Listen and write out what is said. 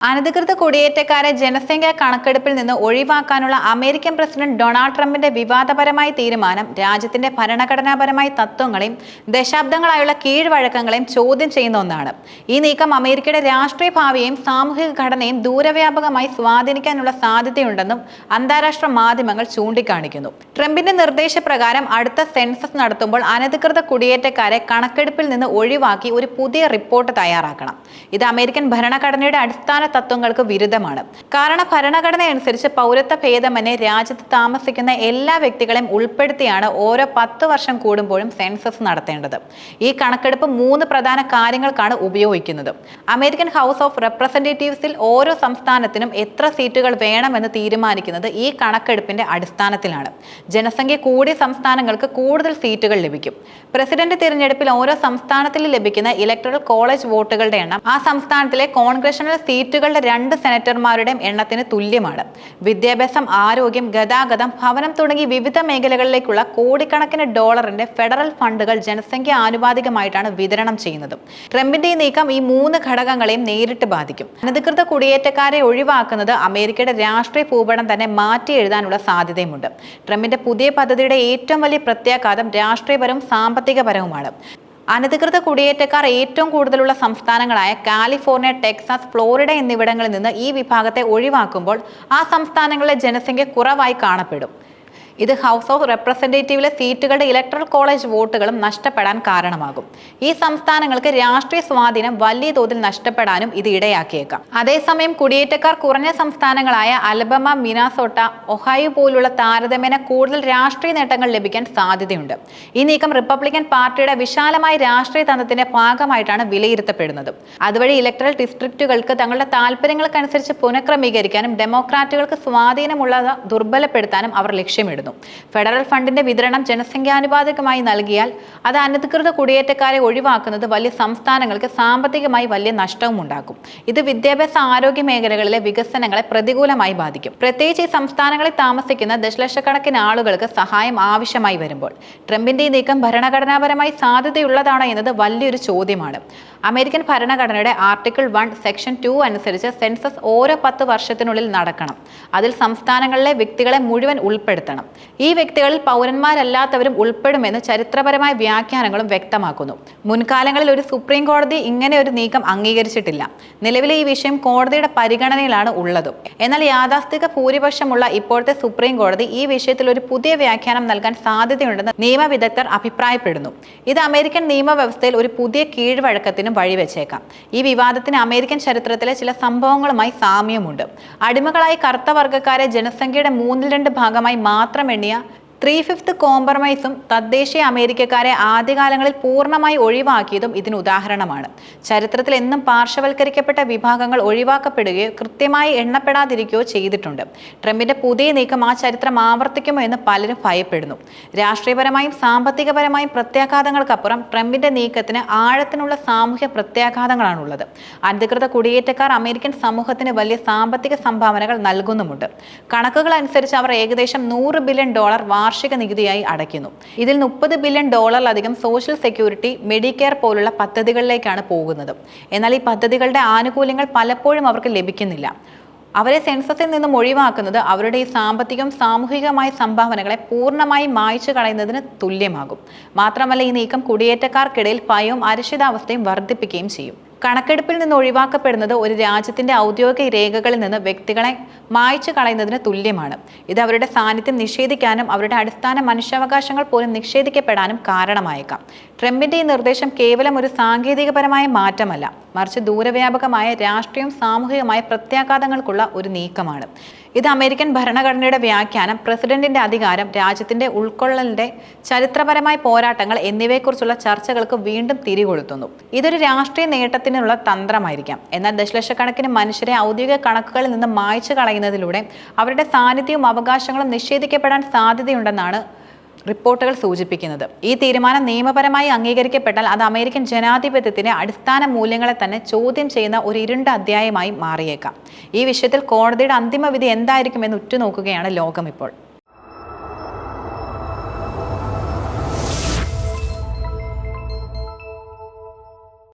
അനധികൃത കുടിയേറ്റക്കാരെ ജനസംഖ്യാ കണക്കെടുപ്പിൽ നിന്ന് ഒഴിവാക്കാനുള്ള അമേരിക്കൻ പ്രസിഡന്റ് ഡൊണാൾഡ് ട്രംപിന്റെ വിവാദപരമായ തീരുമാനം രാജ്യത്തിന്റെ ഭരണഘടനാപരമായ തത്വങ്ങളെയും ദശാബ്ദങ്ങളായുള്ള കീഴ്വഴക്കങ്ങളെയും ചോദ്യം ചെയ്യുന്ന ഒന്നാണ്. ഈ നീക്കം അമേരിക്കയുടെ രാഷ്ട്രീയ ഭാവിയെയും സാമൂഹിക ഘടനയും ദൂരവ്യാപകമായി സ്വാധീനിക്കാനുള്ള സാധ്യതയുണ്ടെന്നും അന്താരാഷ്ട്ര മാധ്യമങ്ങൾ ചൂണ്ടിക്കാണിക്കുന്നു. ട്രംപിന്റെ നിർദ്ദേശപ്രകാരം അടുത്ത സെൻസസ് നടത്തുമ്പോൾ അനധികൃത കുടിയേറ്റക്കാരെ കണക്കെടുപ്പിൽ നിന്ന് ഒഴിവാക്കി ഒരു പുതിയ റിപ്പോർട്ട് തയ്യാറാക്കണം. ഇത് അമേരിക്കൻ ഭരണഘടനയുടെ അടിസ്ഥാന തത്വങ്ങൾക്ക് വിരുദ്ധമാണ്. കാരണം ഭരണഘടന അനുസരിച്ച് പൗരത്വ ഭേദമന്യേ രാജ്യത്ത് താമസിക്കുന്ന എല്ലാ വ്യക്തികളെയും ഉൾപ്പെടുത്തിയാണ് ഓരോ 10 വർഷം കൂടുമ്പോഴും സെൻസസ് നടത്തേണ്ടത്. ഈ കണക്കെടുപ്പ് 3 പ്രധാന കാര്യങ്ങൾക്കാണ് ഉപയോഗിക്കുന്നത്. അമേരിക്കൻ ഹൗസ് ഓഫ് റെപ്രസെന്റേറ്റീവ്സിൽ ഓരോ സംസ്ഥാനത്തിനും എത്ര സീറ്റുകൾ വേണമെന്ന് തീരുമാനിക്കുന്നത് ഈ കണക്കെടുപ്പിന്റെ അടിസ്ഥാനത്തിലാണ്. ജനസംഖ്യ കൂടിയ സംസ്ഥാനങ്ങൾക്ക് കൂടുതൽ സീറ്റുകൾ ലഭിക്കും. പ്രസിഡന്റ് തിരഞ്ഞെടുപ്പിൽ ഓരോ സംസ്ഥാനത്തിലും ലഭിക്കുന്ന ഇലക്ടറൽ കോളേജ് വോട്ടുകളുടെ എണ്ണം ആ സംസ്ഥാനത്തിലെ കോൺഗ്രഷണൽ സീറ്റുകളുടെ 2 സെനറ്റർമാരുടെയും എണ്ണത്തിന് തുല്യമാണ്. വിദ്യാഭ്യാസം, ആരോഗ്യം, ഗതാഗതം, ഭവനം തുടങ്ങി വിവിധ മേഖലകളിലേക്കുള്ള കോടിക്കണക്കിന് ഡോളറിന്റെ ഫെഡറൽ ഫണ്ടുകൾ ജനസംഖ്യ ആനുപാതികമായിട്ടാണ് വിതരണം ചെയ്യുന്നത്. ട്രംപിന്റെ ഈ നീക്കം ഈ 3 ഘടകങ്ങളെയും നേരിട്ട് ബാധിക്കും. അനധികൃത കുടിയേറ്റക്കാരെ ഒഴിവാക്കുന്നത് അമേരിക്കയുടെ രാഷ്ട്രീയ ഭൂപടം തന്നെ മാറ്റി എഴുതാനുള്ള സാധ്യതയുമുണ്ട്. ട്രംപിന്റെ പുതിയ പദ്ധതിയുടെ ഏറ്റവും വലിയ പ്രത്യാഘാതം രാഷ്ട്രീയപരവും സാമ്പത്തികപരവുമാണ്. അനധികൃത കുടിയേറ്റക്കാർ ഏറ്റവും കൂടുതലുള്ള സംസ്ഥാനങ്ങളായ കാലിഫോർണിയ, ടെക്സാസ്, ഫ്ലോറിഡ എന്നിവിടങ്ങളിൽ നിന്ന് ഈ വിഭാഗത്തെ ഒഴിവാക്കുമ്പോൾ ആ സംസ്ഥാനങ്ങളിലെ ജനസംഖ്യ കുറവായി കാണപ്പെടും. ഇത് ഹൗസ് ഓഫ് റെപ്രസെന്റേറ്റീവിലെ സീറ്റുകളുടെ ഇലക്ടറൽ കോളേജ് വോട്ടുകളും നഷ്ടപ്പെടാൻ കാരണമാകും. ഈ സംസ്ഥാനങ്ങൾക്ക് രാഷ്ട്രീയ സ്വാധീനം വലിയ തോതിൽ നഷ്ടപ്പെടാനും ഇത് ഇടയാക്കിയേക്കാം. അതേസമയം കുടിയേറ്റക്കാർ കുറഞ്ഞ സംസ്ഥാനങ്ങളായ അലബമ, മിനാസോട്ട, ഒഹായോ പോലുള്ള താരതമ്യേന കൂടുതൽ രാഷ്ട്രീയ നേട്ടങ്ങൾ ലഭിക്കാൻ സാധ്യതയുണ്ട്. ഈ നീക്കം റിപ്പബ്ലിക്കൻ പാർട്ടിയുടെ വിശാലമായ രാഷ്ട്രീയ തന്ത്രത്തിന്റെ ഭാഗമായിട്ടാണ് വിലയിരുത്തപ്പെടുന്നത്. അതുവഴി ഇലക്ടറൽ ഡിസ്ട്രിക്റ്റുകൾക്ക് തങ്ങളുടെ താല്പര്യങ്ങൾക്കനുസരിച്ച് പുനഃക്രമീകരിക്കാനും ഡെമോക്രാറ്റുകൾക്ക് സ്വാധീനമുള്ളത് ദുർബലപ്പെടുത്താനും അവർ ലക്ഷ്യമിടുന്നു. ഫെഡറൽ ഫണ്ടിന്റെ വിതരണം ജനസംഖ്യാനുപാതികമായി നൽകിയാൽ അത് അനധികൃത കുടിയേറ്റക്കാരെ ഒഴിവാക്കുന്നത് വലിയ സംസ്ഥാനങ്ങൾക്ക് സാമ്പത്തികമായി വലിയ നഷ്ടവും ഉണ്ടാക്കും. ഇത് വിദ്യാഭ്യാസ, ആരോഗ്യ മേഖലകളിലെ വികസനങ്ങളെ പ്രതികൂലമായി ബാധിക്കും. പ്രത്യേകിച്ച് ഈ സംസ്ഥാനങ്ങളിൽ താമസിക്കുന്ന ദശലക്ഷക്കണക്കിന് ആളുകൾക്ക് സഹായം ആവശ്യമായി വരുമ്പോൾ. ട്രംപിന്റെ ഈ നീക്കം ഭരണഘടനാപരമായി സാധ്യതയുള്ളതാണോ എന്നത് വലിയൊരു ചോദ്യമാണ്. അമേരിക്കൻ ഭരണഘടനയുടെ ആർട്ടിക്കിൾ 1 സെക്ഷൻ 2 അനുസരിച്ച് സെൻസസ് ഓരോ 10 വർഷത്തിനുള്ളിൽ നടക്കണം. അതിൽ സംസ്ഥാനങ്ങളിലെ വ്യക്തികളെ മുഴുവൻ ഉൾപ്പെടുത്തണം. ഈ വ്യക്തികളിൽ പൗരന്മാരല്ലാത്തവരും ഉൾപ്പെടുമെന്ന് ചരിത്രപരമായ വ്യാഖ്യാനങ്ങളും വ്യക്തമാക്കുന്നു. മുൻകാലങ്ങളിൽ ഒരു സുപ്രീം കോടതി ഇങ്ങനെ ഒരു നീക്കം അംഗീകരിച്ചിട്ടില്ല. നിലവിലെ ഈ വിഷയം കോടതിയുടെ പരിഗണനയിലാണ് ഉള്ളത്. എന്നാൽ യാഥാസ്ഥിക ഭൂരിപക്ഷമുള്ള ഇപ്പോഴത്തെ സുപ്രീം കോടതി ഈ വിഷയത്തിൽ ഒരു പുതിയ വ്യാഖ്യാനം നൽകാൻ സാധ്യതയുണ്ടെന്ന് നിയമവിദഗ്ധർ അഭിപ്രായപ്പെടുന്നു. ഇത് അമേരിക്കൻ നിയമവ്യവസ്ഥയിൽ ഒരു പുതിയ കീഴ്വഴക്കത്തിന് വഴിവെച്ചേക്കാം. ഈ വിവാദത്തിന് അമേരിക്കൻ ചരിത്രത്തിലെ ചില സംഭവങ്ങളുമായി സാമ്യമുണ്ട്. അടിമകളായി കറുത്ത വർഗ്ഗക്കാരെ ജനസംഖ്യയുടെ 2/3 ഭാഗമായി മാത്രം എണ്ണിയ 3/5 കോംപ്രമൈസും തദ്ദേശീയ അമേരിക്കക്കാരെ ആദ്യകാലങ്ങളിൽ പൂർണ്ണമായി ഒഴിവാക്കിയതും ഇതിന് ഉദാഹരണമാണ്. ചരിത്രത്തിൽ എന്നും പാർശ്വവൽക്കരിക്കപ്പെട്ട വിഭാഗങ്ങൾ ഒഴിവാക്കപ്പെടുകയോ കൃത്യമായി എണ്ണപ്പെടാതിരിക്കുകയോ ചെയ്തിട്ടുണ്ട്. ട്രംപിന്റെ പുതിയ നീക്കം ആ ചരിത്രം ആവർത്തിക്കുമോ എന്ന് പലരും ഭയപ്പെടുന്നു. രാഷ്ട്രീയപരമായും സാമ്പത്തികപരമായും പ്രത്യാഘാതങ്ങൾക്കപ്പുറം ട്രംപിന്റെ നീക്കത്തിന് ആഴത്തിനുള്ള സാമൂഹ്യ പ്രത്യാഘാതങ്ങളാണുള്ളത്. അനധികൃത കുടിയേറ്റക്കാർ അമേരിക്കൻ സമൂഹത്തിന് വലിയ സാമ്പത്തിക സംഭാവനകൾ നൽകുന്നുമുണ്ട്. കണക്കുകൾ അനുസരിച്ച് അവർ ഏകദേശം $100 ബില്യൺ വാർഷിക നികുതിയായി അടയ്ക്കുന്നു. ഇതിൽ $30 ബില്യൺ സോഷ്യൽ സെക്യൂരിറ്റി, മെഡിക്കെയർ പോലുള്ള പദ്ധതികളിലേക്കാണ് പോകുന്നത്. എന്നാൽ ഈ പദ്ധതികളുടെ ആനുകൂല്യങ്ങൾ പലപ്പോഴും അവർക്ക് ലഭിക്കുന്നില്ല. അവരെ സെൻസസിൽ നിന്നും ഒഴിവാക്കുന്നത് അവരുടെ ഈ സാമ്പത്തികവും സാമൂഹികമായ സംഭാവനകളെ പൂർണ്ണമായി മായ്ച്ചു കളയുന്നതിന് തുല്യമാകും. മാത്രമല്ല, ഈ നീക്കം കുടിയേറ്റക്കാർക്കിടയിൽ ഭയവും അരക്ഷിതാവസ്ഥയും വർദ്ധിപ്പിക്കുകയും ചെയ്യും. കണക്കെടുപ്പിൽ നിന്ന് ഒഴിവാക്കപ്പെടുന്നത് ഒരു രാജ്യത്തിന്റെ ഔദ്യോഗിക രേഖകളിൽ നിന്ന് വ്യക്തികളെ മായ്ച്ചു കളയുന്നതിന് തുല്യമാണ്. ഇത് അവരുടെ സാന്നിധ്യം നിഷേധിക്കാനും അവരുടെ അടിസ്ഥാന മനുഷ്യാവകാശങ്ങൾ പോലും നിഷേധിക്കപ്പെടാനും കാരണമായേക്കാം. ട്രംപിന്റെ ഈ നിർദ്ദേശം കേവലം ഒരു സാങ്കേതികപരമായ മാറ്റമല്ല, മറിച്ച് ദൂരവ്യാപകമായ രാഷ്ട്രീയവും സാമൂഹികമായ പ്രത്യാഘാതങ്ങൾക്കുള്ള ഒരു നീക്കമാണ്. ഇത് അമേരിക്കൻ ഭരണഘടനയുടെ വ്യാഖ്യാനം, പ്രസിഡന്റിന്റെ അധികാരം, രാജ്യത്തിന്റെ ഉൾക്കൊള്ളലിന്റെ ചരിത്രപരമായ പോരാട്ടങ്ങൾ എന്നിവയെക്കുറിച്ചുള്ള ചർച്ചകൾക്ക് വീണ്ടും തിരികൊളുത്തുന്നു. ഇതൊരു രാഷ്ട്രീയ നേട്ടത്തിനുള്ള തന്ത്രമായിരിക്കാം. എന്നാൽ ദശലക്ഷക്കണക്കിന് മനുഷ്യരെ ഔദ്യോഗിക കണക്കുകളിൽ നിന്ന് മായ്ച്ചു കളയുന്നതിലൂടെ അവരുടെ സാന്നിധ്യവും അവകാശങ്ങളും നിഷേധിക്കപ്പെടാൻ സാധ്യതയുണ്ടെന്നാണ് റിപ്പോർട്ടുകൾ സൂചിപ്പിക്കുന്നത്. ഈ തീരുമാനം നിയമപരമായി അംഗീകരിക്കപ്പെട്ടാൽ അത് അമേരിക്കൻ ജനാധിപത്യത്തിന്റെ അടിസ്ഥാന മൂല്യങ്ങളെ തന്നെ ചോദ്യം ചെയ്യുന്ന ഒരു ഇരുണ്ട അധ്യായമായി മാറിയേക്കാം. ഈ വിഷയത്തിൽ കോടതിയുടെ അന്തിമ വിധി എന്തായിരിക്കുമെന്ന് ഉറ്റുനോക്കുകയാണ് ലോകം ഇപ്പോൾ.